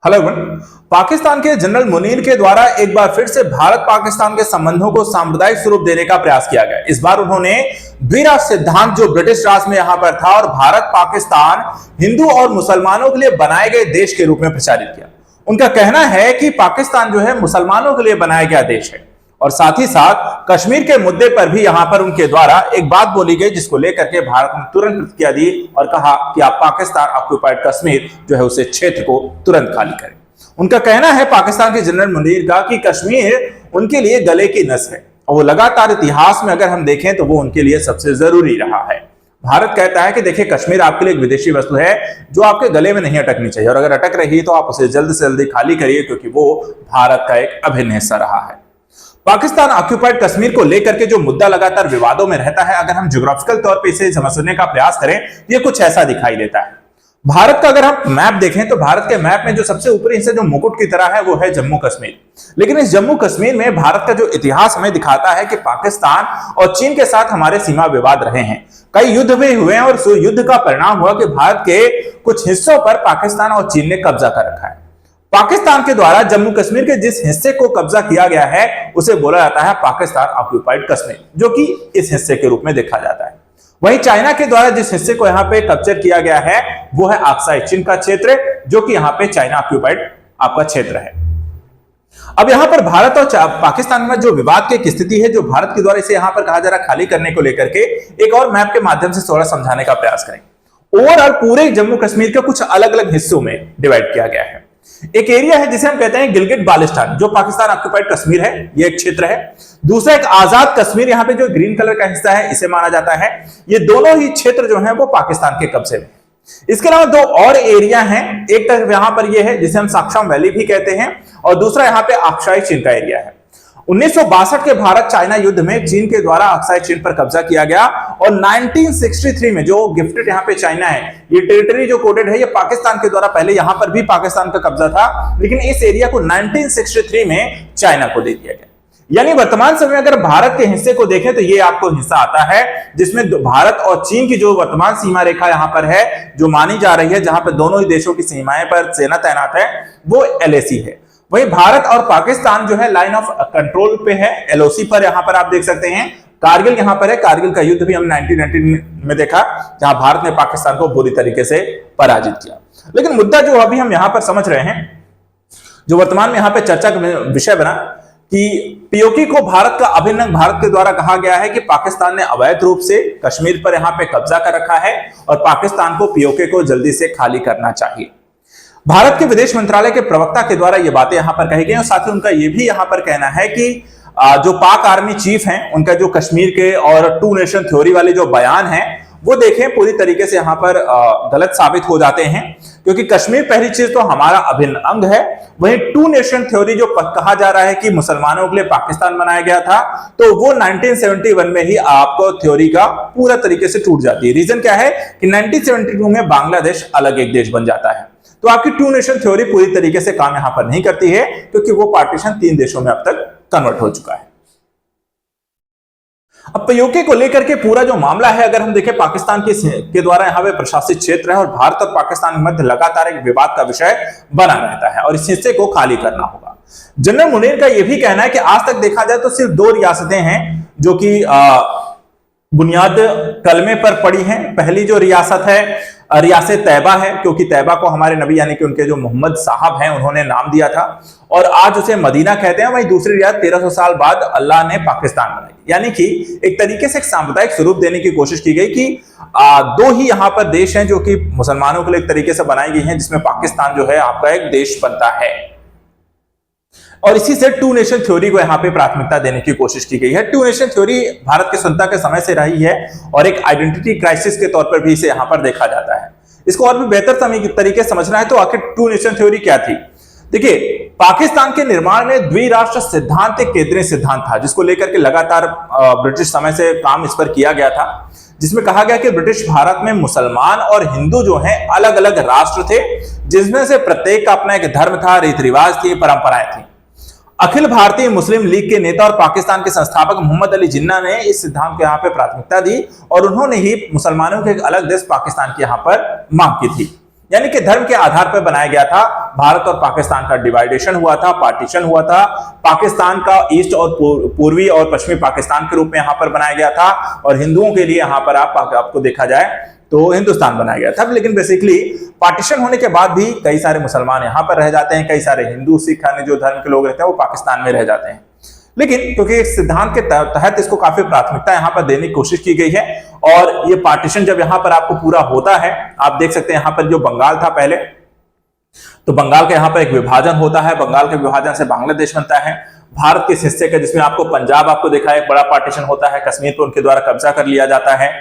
Hello everyone. Pakistan के general Munir के द्वारा एक बार फिर से भारत पाकिस्तान के संबंधों को सांप्रदायिक स्वरूप देने का प्रयास किया गया। इस बार उन्होंने द्विराष्ट्र सिद्धांत जो ब्रिटिश राज में यहां पर था और भारत पाकिस्तान हिंदू और मुसलमानों के लिए बनाए गए देश के रूप में प्रचारित किया। उनका कहना है कि पाकिस्तान जो है मुसलमानों के लिए बनाया गया देश है और साथ ही साथ कश्मीर के मुद्दे पर भी यहां पर उनके द्वारा एक बात बोली गई जिसको लेकर के भारत ने तुरंत प्रतिक्रिया दी और कहा कि आप पाकिस्तान ऑक्युपाइड कश्मीर जो है उसे क्षेत्र को तुरंत खाली करें। उनका कहना है पाकिस्तान के जनरल मुनीर का कि कश्मीर उनके लिए गले की नस है और वो लगातार इतिहास में अगर हम देखें तो वो उनके लिए सबसे जरूरी रहा है। भारत कहता है कि देखिए कश्मीर आपके लिए एक विदेशी वस्तु है जो आपके गले में नहीं अटकनी चाहिए और अगर अटक रही है तो आप उसे जल्द से जल्दी खाली करिए क्योंकि वो भारत का एक अभिन्न हिस्सा रहा है। पाकिस्तान ऑक्युपाइड कश्मीर को लेकर के जो मुद्दा लगातार विवादों में रहता है, अगर हम ज्योग्राफिकल तौर पे इसे समझने का प्रयास करें ये कुछ ऐसा दिखाई देता है। भारत का अगर हम मैप देखें तो भारत के मैप में जो सबसे ऊपरी हिस्सा जो मुकुट की तरह है वो है जम्मू कश्मीर। लेकिन इस जम्मू कश्मीर में भारत का जो इतिहास हमें दिखाता है कि पाकिस्तान और चीन के साथ हमारे सीमा विवाद रहे हैं, कई युद्ध भी हुए हैं और उस युद्ध का परिणाम हुआ कि भारत के कुछ हिस्सों पर पाकिस्तान और चीन ने कब्जा कर रखा है। पाकिस्तान के द्वारा जम्मू कश्मीर के जिस हिस्से को कब्जा किया गया है उसे बोला जाता है पाकिस्तान ऑक्युपाइड कश्मीर, जो कि इस हिस्से के रूप में देखा जाता है। वहीं चाइना के द्वारा जिस हिस्से को यहाँ पे कैप्चर किया गया है वो है अक्साई चीन का क्षेत्र, जो कि यहाँ पे चाइना ऑक्युपाइड आपका क्षेत्र है। अब यहाँ पर भारत और पाकिस्तान में जो विवाद की स्थिति है, जो भारत के द्वारा इसे यहाँ पर कहा जा रहा खाली करने को लेकर के एक और मैप के माध्यम से थोड़ा समझाने का प्रयास करें। ओवरऑल पूरे जम्मू कश्मीर के कुछ अलग अलग हिस्सों में डिवाइड किया गया है। एक एरिया है जिसे हम कहते हैं गिलगिट बाल्टिस्तान, जो पाकिस्तान ऑक्युपाइड कश्मीर है, ये एक क्षेत्र है। दूसरा एक आजाद कश्मीर, यहाँ पे जो ग्रीन कलर का हिस्सा है इसे माना जाता है। ये दोनों ही क्षेत्र जो है वो पाकिस्तान के कब्जे में। इसके अलावा दो और एरिया हैं, एक तरफ यहाँ पर ये है जिसे हम साक्शम वैली भी कहते हैं और दूसरा यहाँ पे अक्साई चीन का एरिया है। 1962 के भारत चाइना युद्ध में चीन के द्वारा अक्साई चीन पर कब्जा किया गया और 1963 में जो गिफ्टेड यहाँ पे चाइना है, ये टेरिटरी जो कोडेड है ये पाकिस्तान के द्वारा, पहले यहाँ पर भी पाकिस्तान का कब्जा था लेकिन इस एरिया को 1963 में चाइना को दे दिया गया। यानी वर्तमान समय अगर भारत के हिस्से को देखें तो ये आपको हिस्सा आता है जिसमें भारत और चीन की जो वर्तमान सीमा रेखा यहाँ पर है जो मानी जा रही है, जहां पर दोनों ही देशों की सीमाएं पर सेना तैनात है, वो LAC है। वहीं भारत और पाकिस्तान जो है लाइन ऑफ कंट्रोल पे है, LOC पर। यहां पर आप देख सकते हैं कारगिल यहां पर है। कारगिल का युद्ध भी हम 1919 में देखा जहां भारत ने पाकिस्तान को बुरी तरीके से पराजित किया। लेकिन मुद्दा जो अभी हम यहां पर समझ रहे हैं, जो वर्तमान में यहां पर चर्चा का विषय बना कि POK को भारत का अभिन्न अंग भारत के द्वारा कहा गया है कि पाकिस्तान ने अवैध रूप से कश्मीर पर यहां पे कब्जा कर रखा है और पाकिस्तान को POK को जल्दी से खाली करना चाहिए। भारत के विदेश मंत्रालय के प्रवक्ता के द्वारा ये बातें यहां पर कही गई और साथ ही उनका ये भी यहां पर कहना है कि जो पाक आर्मी चीफ हैं उनका जो कश्मीर के और टू नेशन थ्योरी वाले जो बयान हैं वो देखें पूरी तरीके से यहां पर गलत साबित हो जाते हैं, क्योंकि कश्मीर पहली चीज तो हमारा अभिन्न अंग है। वहीं टू नेशन थ्योरी जो कहा जा रहा है कि मुसलमानों के लिए पाकिस्तान बनाया गया था, तो वो 1971 में ही आपको थ्योरी का पूरा तरीके से टूट जाती है। रीजन क्या है कि 1972 में बांग्लादेश अलग एक देश बन जाता है, तो आपकी टू नेशन थ्योरी पूरी तरीके से काम यहां पर नहीं करती है क्योंकि वो पार्टीशन 3 देशों में अब तक कन्वर्ट हो चुका है। अब POK को लेकर के पूरा जो मामला है, अगर हम देखें पाकिस्तान के द्वारा यहाँ पे प्रशासित क्षेत्र है और भारत और पाकिस्तान के मध्य लगातार एक विवाद का विषय बना रहता है और इस हिस्से को खाली करना होगा। जनरल मुनीर का यह भी कहना है कि आज तक देखा जाए तो सिर्फ 2 रियासतें हैं जो कि बुनियाद कलमे पर पड़ी हैं। पहली जो रियासत है रियासत तैयबा है, क्योंकि तैयबा को हमारे नबी यानी कि उनके जो मोहम्मद साहब हैं उन्होंने नाम दिया था और आज उसे मदीना कहते हैं। वहीं दूसरी रियासत 1300 साल बाद अल्लाह ने पाकिस्तान बनाई, यानी कि एक तरीके से एक सांप्रदायिक स्वरूप देने की कोशिश की गई कि 2 ही यहां पर देश हैं जो कि मुसलमानों के लिए एक तरीके से बनाई गई हैं, जिसमें पाकिस्तान जो है आपका एक देश बनता है और इसी से टू नेशन थ्योरी को यहां पे प्राथमिकता देने की कोशिश की गई है। टू नेशन थ्योरी भारत के स्वतंत्रता के समय से रही है और एक आइडेंटिटी क्राइसिस के तौर पर भी इसे यहां पर देखा जाता है। इसको और भी बेहतर तरीके से समझना है तो आखिर टू नेशन थ्योरी क्या थी। देखिए, पाकिस्तान के निर्माण में द्विराष्ट्र सिद्धांत एक केंद्रीय सिद्धांत था जिसको लेकर के लगातार ब्रिटिश समय से काम इस पर किया गया था, जिसमें कहा गया कि ब्रिटिश भारत में मुसलमान और हिंदू जो हैं अलग अलग राष्ट्र थे, जिसमें से प्रत्येक का अपना एक धर्म था, रीति रिवाज थी, परंपराएं थी। अखिल भारतीय मुस्लिम लीग के नेता और पाकिस्तान के संस्थापक मोहम्मद अली जिन्ना ने इस सिद्धांत को यहाँ पे प्राथमिकता दी और उन्होंने ही मुसलमानों के एक अलग देश पाकिस्तान की यहाँ पर मांग की थी। यानी कि धर्म के आधार पर बनाया गया था। भारत और पाकिस्तान का डिवाइडेशन हुआ था, पार्टीशन हुआ था। पाकिस्तान का ईस्ट और पूर्वी और पश्चिमी पाकिस्तान के रूप में यहां पर बनाया गया था, और हिंदुओं के लिए यहां पर आपको देखा जाए तो हिंदुस्तान बनाया गया था। लेकिन बेसिकली पार्टीशन होने के बाद भी कई सारे मुसलमान यहां पर रह जाते हैं, कई सारे हिंदू सिख अन्य जो धर्म के लोग रहते हैं वो पाकिस्तान में रह जाते हैं। लेकिन क्योंकि इस सिद्धांत के तहत इसको काफी प्राथमिकता यहां पर देने की कोशिश की गई है, और ये पार्टीशन जब यहां पर आपको पूरा होता है, आप देख सकते हैं यहां पर जो बंगाल था पहले, तो बंगाल का यहां पर एक विभाजन होता है, बंगाल के विभाजन से बांग्लादेश बनता है। भारत के हिस्से का जिसमें आपको पंजाब आपको देखा है, एक बड़ा पार्टीशन होता है, कश्मीर पर उनके द्वारा कब्जा कर लिया जाता है।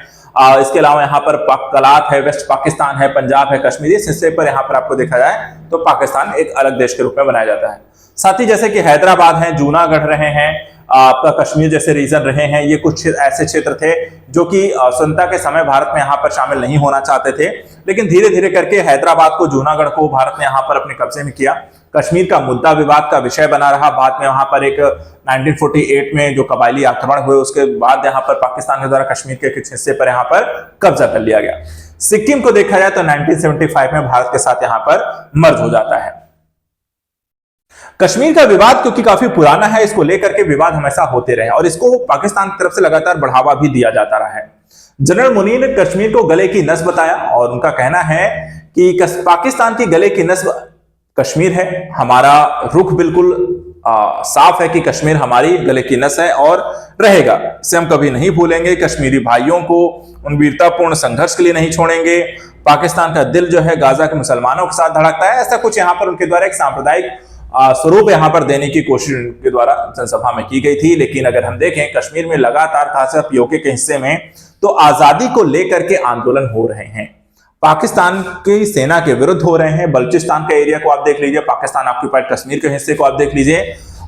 इसके अलावा यहाँ पर कलात है, वेस्ट पाकिस्तान है, पंजाब है, कश्मीर, इस हिस्से पर यहाँ पर आपको देखा जाए तो पाकिस्तान एक अलग देश के रूप में बनाया जाता है। साथ ही जैसे कि हैदराबाद है, जूनागढ़ रहे हैं, आपका कश्मीर जैसे रीजन रहे हैं, ये कुछ ऐसे क्षेत्र थे जो कि स्वतंत्रता के समय भारत में यहाँ पर शामिल नहीं होना चाहते थे, लेकिन धीरे धीरे करके हैदराबाद को, जूनागढ़ को भारत ने यहाँ पर अपने कब्जे में किया। कश्मीर का मुद्दा विवाद का विषय बना रहा। बाद में वहां पर एक 1948 में जो कबायली आक्रमण हुए, उसके बाद यहां पर पाकिस्तान के द्वारा कश्मीर के कुछ हिस्से पर यहां पर कब्जा कर लिया गया। सिक्किम को देखा जाए तो 1975 में भारत के साथ यहां पर मर्ज हो जाता है। कश्मीर का विवाद क्योंकि काफी पुराना है, इसको लेकर के विवाद हमेशा होते रहे और इसको पाकिस्तान की तरफ से लगातार बढ़ावा भी दिया जाता रहा है। जनरल मुनीर ने कश्मीर को गले की नस बताया और उनका कहना है कि पाकिस्तान की गले की नस कश्मीर है। हमारा रुख बिल्कुल साफ है कि कश्मीर हमारी गले की नस है और रहेगा, इसे हम कभी नहीं भूलेंगे। कश्मीरी भाइयों को उन वीरतापूर्ण संघर्ष के लिए नहीं छोड़ेंगे। पाकिस्तान का दिल जो है गाजा के मुसलमानों के साथ धड़कता है, ऐसा कुछ यहाँ पर उनके द्वारा एक सांप्रदायिक स्वरूप यहाँ पर देने की कोशिश उनके द्वारा जनसभा में की गई थी। लेकिन अगर हम देखें कश्मीर में लगातार खासकर पीओके के हिस्से में तो आजादी को लेकर के आंदोलन हो रहे हैं, पाकिस्तान की सेना के विरुद्ध हो रहे हैं। बलूचिस्तान का एरिया को आप देख लीजिए, पाकिस्तान ऑक्यूपाइड कश्मीर के हिस्से को आप देख लीजिए,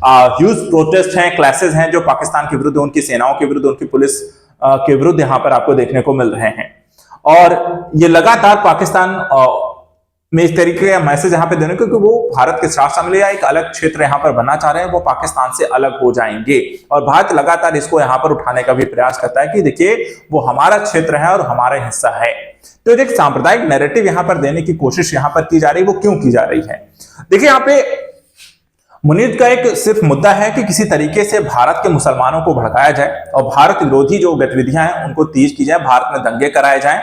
ह्यूज प्रोटेस्ट हैं, क्लैशेस हैं जो पाकिस्तान के विरुद्ध, उनकी सेनाओं के विरुद्ध, उनकी पुलिस के विरुद्ध यहां पर आपको देखने को मिल रहे हैं। और ये लगातार पाकिस्तान में इस तरीके का मैसेज यहां पे देने, क्योंकि वो भारत के साथ शामिल या एक अलग क्षेत्र यहां पर बनना चाह रहे हैं, वो पाकिस्तान से अलग हो जाएंगे। और भारत लगातार इसको यहां पर उठाने का भी प्रयास करता है कि देखिए वो हमारा क्षेत्र है और हमारा हिस्सा है। तो एक सांप्रदायिक नैरेटिव यहां पर देने की कोशिश यहां पर की जा रही है। वो क्यों की जा रही है? देखिए यहाँ पे मुनीर का एक सिर्फ मुद्दा है कि किसी तरीके से भारत के मुसलमानों को भड़काया जाए और भारत विरोधी जो गतिविधियां हैं उनको तेज की जाए, भारत में दंगे कराए जाएं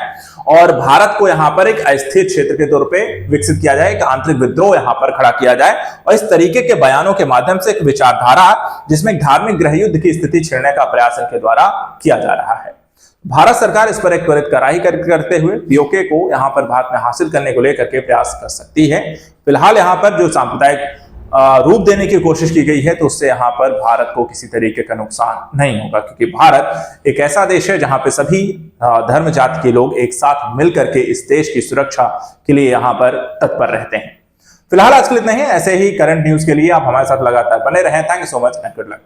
और भारत को यहां पर एक अस्थिर क्षेत्र के तौर पे विकसित किया जाए, एक आंतरिक विद्रोह यहां पर खड़ा किया जाए। और इस तरीके के बयानों के माध्यम से एक विचारधारा जिसमें धार्मिक गृह युद्ध की स्थिति छेड़ने का प्रयास इनके द्वारा किया जा रहा है। भारत सरकार इस पर एक त्वरित कार्रवाई करते हुए पीओके को यहां पर भारत में हासिल करने को लेकर के प्रयास कर सकती है। फिलहाल यहां पर जो सांप्रदायिक रूप देने की कोशिश की गई है तो उससे यहां पर भारत को किसी तरीके का नुकसान नहीं होगा, क्योंकि भारत एक ऐसा देश है जहां पे सभी धर्म जाति के लोग एक साथ मिलकर के इस देश की सुरक्षा के लिए यहां पर तत्पर रहते हैं। फिलहाल आज के लिए इतना ही। ऐसे ही करंट न्यूज के लिए आप हमारे साथ लगातार बने रहें। Thank you so much and good luck.